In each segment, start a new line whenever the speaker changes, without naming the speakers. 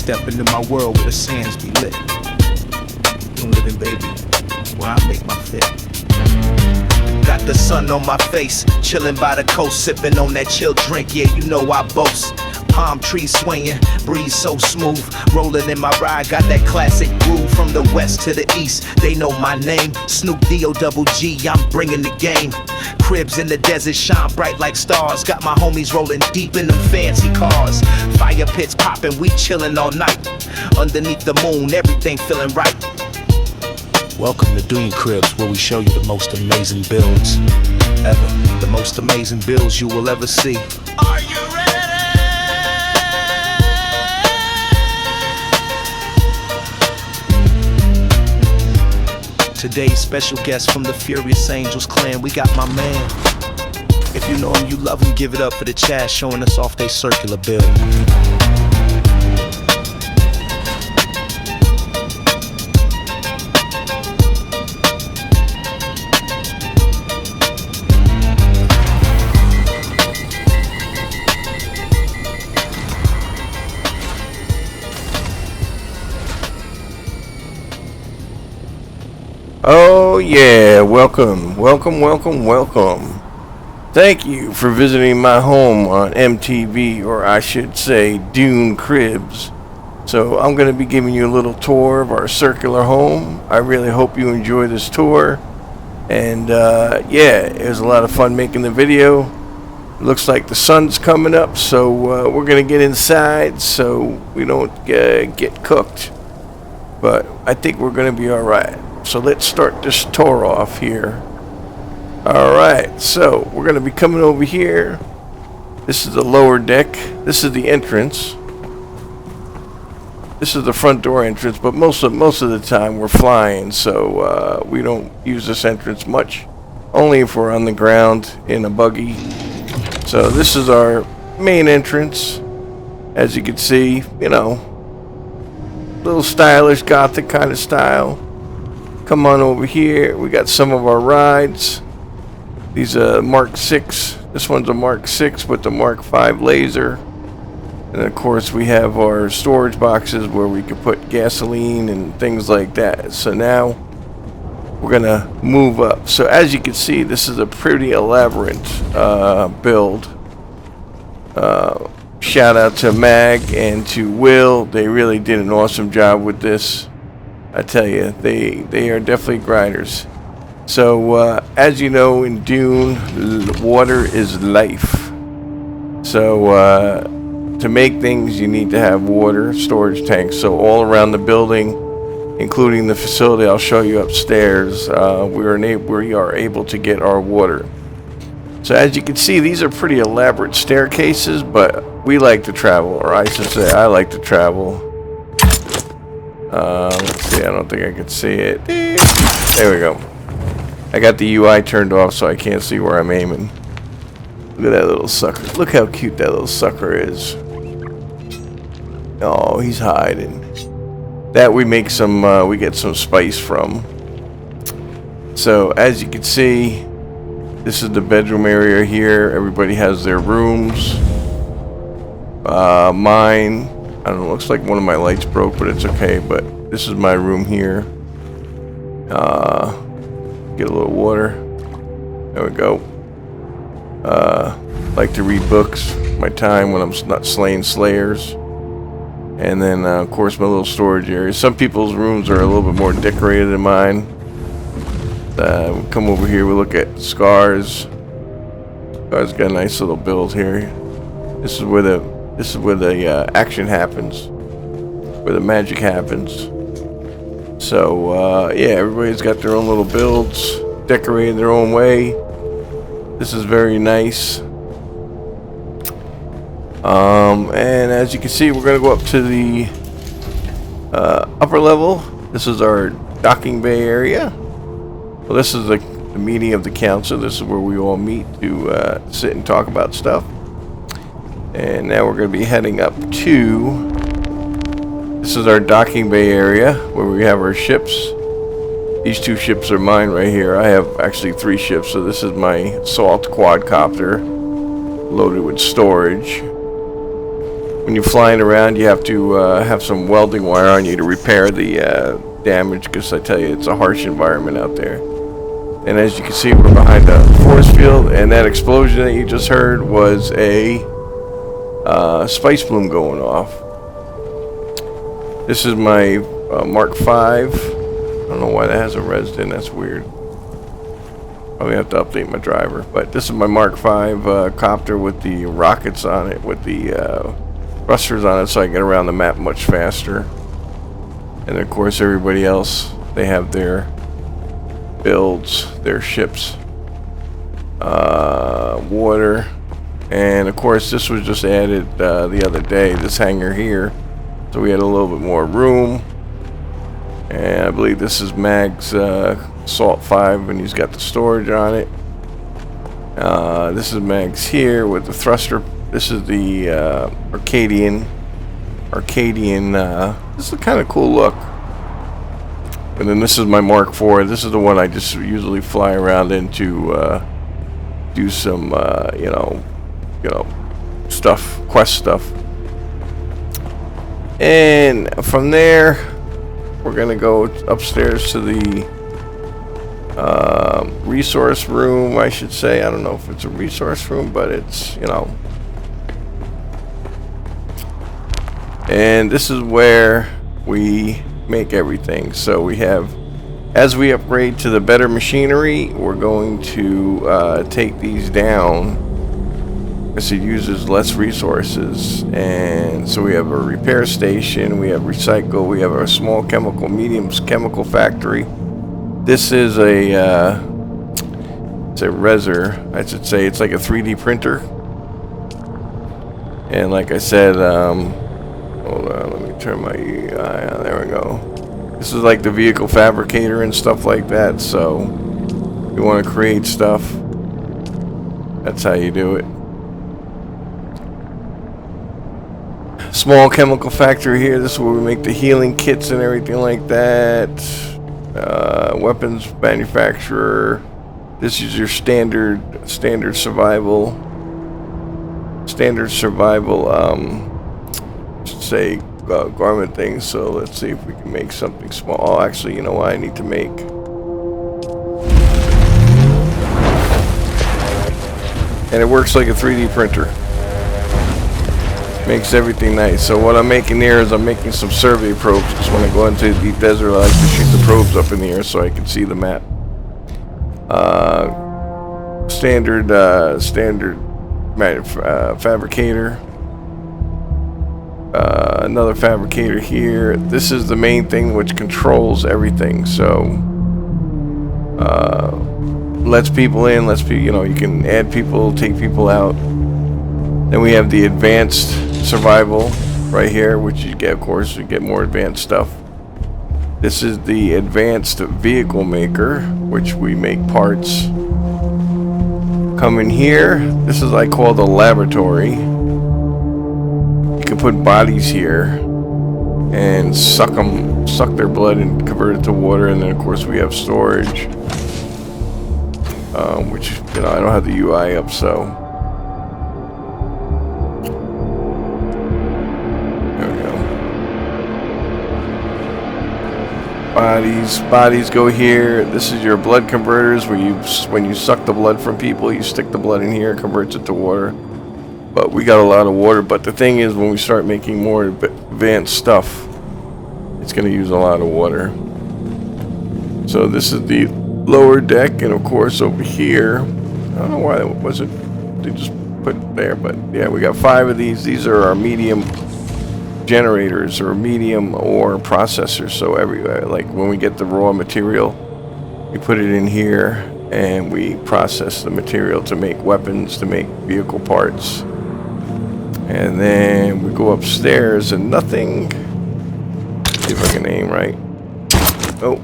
Step into my world where the sands be lit. I'm living, baby, where I make my fit. Got the sun on my face, chillin' by the coast, sippin' on that chill drink, yeah, you know I boast. Palm trees swinging, breeze so smooth, rolling in my ride, got that classic groove from the west to the east. They know my name, Snoop D-O-double-G, I'm bringing the game. Cribs in the desert shine bright like stars, got my homies rolling deep in them fancy cars. Fire pits popping, we chillin' all night. Underneath the moon, everything feeling right. Welcome to Dune Cribs, where we show you the most amazing builds ever. The most amazing builds you will ever see. Are you ready? Today's special guest from the Furious Angels clan, we got my man. If you know him, you love him, give it up for the Chaz showing us off they circular build.
Oh yeah, welcome. Thank you for visiting my home on MTV, or I should say Dune Cribs. So I'm going to be giving you a little tour of our circular home. I really hope you enjoy this tour. And yeah, it was a lot of fun making the video. Looks like the sun's coming up, so we're going to get inside so we don't get cooked. But I think we're going to be alright. So let's start this tour off here. Alright, so we're going to be coming over here. This is the lower deck. This is the entrance. This is the front door entrance, but most of the time we're flying, so we don't use this entrance much. Only if we're on the ground in a buggy. So this is our main entrance. As you can see, you know, little stylish Gothic kind of style. Come on over here. We got some of our rides. These Mark 6. This one's a Mark 6 with the Mark 5 laser. And of course we have our storage boxes where we can put gasoline and things like that. So now we're gonna move up. So as you can see, this is a pretty elaborate build. Shout out to Mag and to Will. They really did an awesome job with this. I tell you, they are definitely grinders. So, as you know, in Dune, water is life. So, to make things, you need to have water storage tanks. So, all around the building, including the facility I'll show you upstairs, we are able to get our water. So, as you can see, these are pretty elaborate staircases, but we like to travel, or I should say, I like to travel. Let's see, I don't think I can see it. There we go. I got the UI turned off so I can't see where I'm aiming. Look at that little sucker. Look how cute that little sucker is. Oh, he's hiding. That we make some, we get some spice from. So, as you can see, this is the bedroom area here. Everybody has their rooms. Mine, I don't know, looks like one of my lights broke, but it's okay. But this is my room here. Get a little water. There we go. Like to read books. My time when I'm not slaying slayers. And then, of course, my little storage area. Some people's rooms are a little bit more decorated than mine. We come over here. We look at Scars. Scars got a nice little build here. This is where the action happens, where the magic happens. So yeah, everybody's got their own little builds, decorated their own way. This is very nice. And as you can see, we're gonna go up to the upper level. This is our docking bay area. Well, this is the meeting of the council. This is where we all meet to sit and talk about stuff. And now we're going to be heading up to, this is our docking bay area where we have our ships. These two ships are mine right here. I have actually 3 ships, so this is my assault quadcopter loaded with storage. when you're flying around, you have to have some welding wire on you to repair the damage, because I tell you, it's a harsh environment out there. And as you can see, we're behind a force field, and that explosion that you just heard was a spice bloom going off. This is my Mark V. I don't know why that has a res in, that's weird. Probably have to update my driver. But this is my Mark V copter with the rockets on it, with the thrusters on it, so I can get around the map much faster. And of course everybody else, they have their builds, their ships, water, and of course this was just added the other day, this hangar here, so we had a little bit more room. And I believe this is Mag's Salt 5, and he's got the storage on it. This is Mag's here with the thruster. This is the Arcadian. This is a kind of cool look. And then this is my Mark IV. This is the one I just usually fly around into, do some, you know, stuff, quest stuff. And from there, we're gonna go upstairs to the resource room, I should say. I don't know if it's a resource room, but it's, you know. And this is where we make everything. So we have, as we upgrade to the better machinery, we're going to take these down because it uses less resources. And so we have a repair station, we have recycle, we have a small chemical, medium chemical factory. This is a it's a reser, I should say. It's like a 3D printer. And like I said, hold on, let me turn my UI on. There we go. This is like the vehicle fabricator and stuff like that. So you want to create stuff, that's how you do it. Small chemical factory here. This is where we make the healing kits and everything like that. Weapons manufacturer. This is your standard survival. Say garment things. So let's see if we can make something small. Oh, actually, you know what I need to make? And it works like a 3D printer. Makes everything nice. So what I'm making here is I'm making some survey probes, because when I go into the deep desert, I like to shoot the probes up in the air so I can see the map. Standard fabricator. Another fabricator here. This is the main thing which controls everything. So lets people in, lets people, you know, you can add people, take people out. Then we have the advanced survival right here, which you get, of course, you get more advanced stuff. This is the advanced vehicle maker, which we make parts. Come in here. This is I call the laboratory. You can put bodies here and suck their blood and convert it to water. And then of course we have storage, which, you know, I don't have the UI up, so there we go. Bodies go here. This is your blood converters, where when you suck the blood from people, you stick the blood in here, it converts it to water. But we got a lot of water. But the thing is, when we start making more advanced stuff, it's going to use a lot of water. So this is the lower deck, and of course over here, I don't know why that wasn't, they just put it there, but yeah, we got 5 of these. These are our medium generators or medium ore processors. So everywhere, like when we get the raw material, we put it in here and we process the material to make weapons, to make vehicle parts. And then we go upstairs and nothing. See if I can aim right. Oh,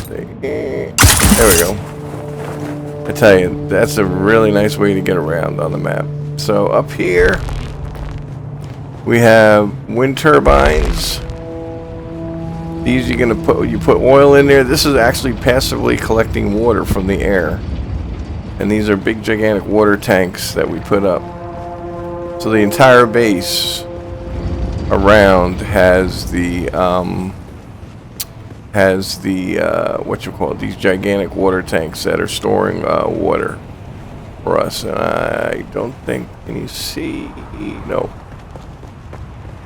there we go. I tell you, that's a really nice way to get around on the map. So up here, we have wind turbines. These you put oil in there. This is actually passively collecting water from the air. And these are big gigantic water tanks that we put up. So the entire base around has the what you call it, these gigantic water tanks that are storing water for us. And I don't think, can you see? No.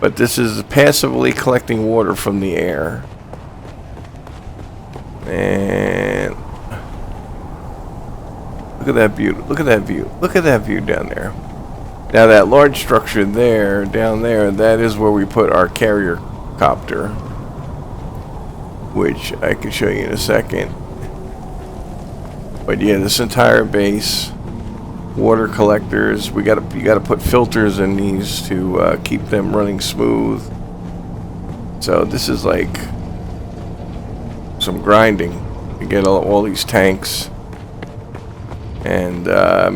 But this is passively collecting water from the air. And look at that view. Look at that view. Look at that view down there. Now that large structure there, down there, that is where we put our carrier copter, which I can show you in a second. But yeah, this entire base, water collectors, you gotta put filters in these to keep them running smooth. So this is like some grinding to get all these tanks and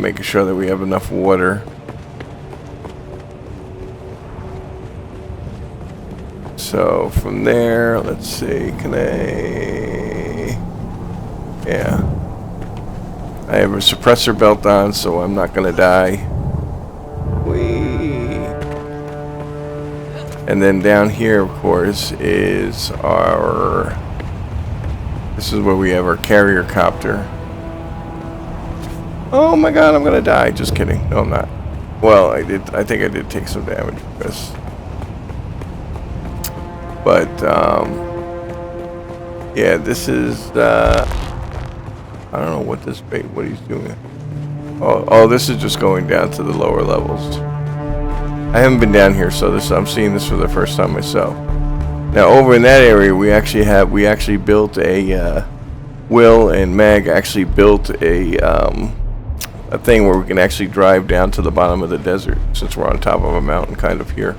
making sure that we have enough water. So from there, let's see, yeah. I have a suppressor belt on, so I'm not gonna die. Whee! And then down here, of course, is this is where we have our carrier copter. Oh my god, I'm gonna die. Just kidding. No, I'm not. Well, I think I did take some damage because. But, yeah, this is, I don't know what he's doing. Oh, this is just going down to the lower levels. I haven't been down here, so I'm seeing this for the first time myself. Now, over in that area, we actually built Will and Meg actually built a thing where we can actually drive down to the bottom of the desert, since we're on top of a mountain kind of here.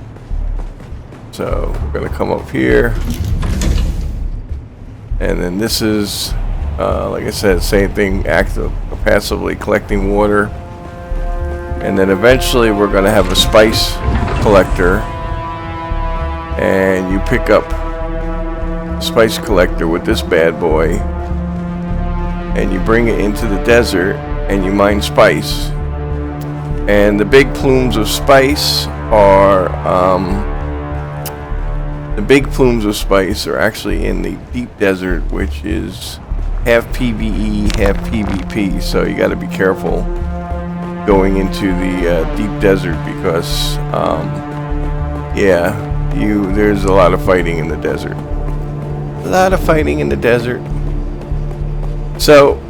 So we're going to come up here, and then this is, like I said, same thing, active or passively collecting water, and then eventually we're going to have a spice collector, and you pick up the spice collector with this bad boy, and you bring it into the desert, and you mine spice, and the big plumes of spice are, actually in the deep desert, which is half PvE, half PvP. So you got to be careful going into the deep desert because, yeah, there's a lot of fighting in the desert. A lot of fighting in the desert. So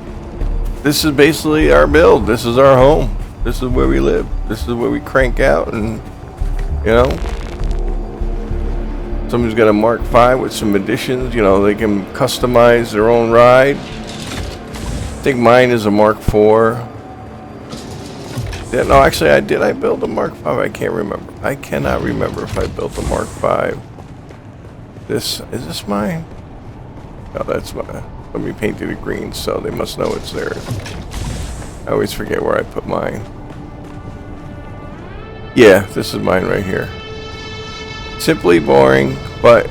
this is basically our build. This is our home. This is where we live. This is where we crank out, and you know. Somebody's got a Mark V with some additions, you know, they can customize their own ride. I think mine is a Mark IV. Yeah, no, actually I build a Mark V? I can't remember. I cannot remember if I built a Mark V. Is this mine? No, that's mine. Somebody painted it green, so they must know it's theirs. I always forget where I put mine. Yeah, this is mine right here. Simply boring, but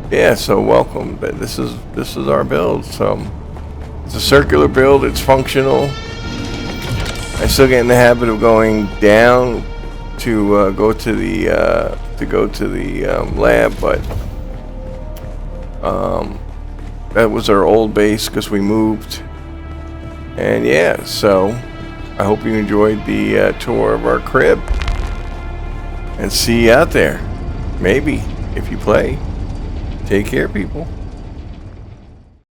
yeah, so welcome. This is our build. So it's a circular build, it's functional. I still get in the habit of going down to go to the lab, but that was our old base because we moved. And yeah, so I hope you enjoyed the tour of our crib, and see you out there. Maybe if you play. Take care, people.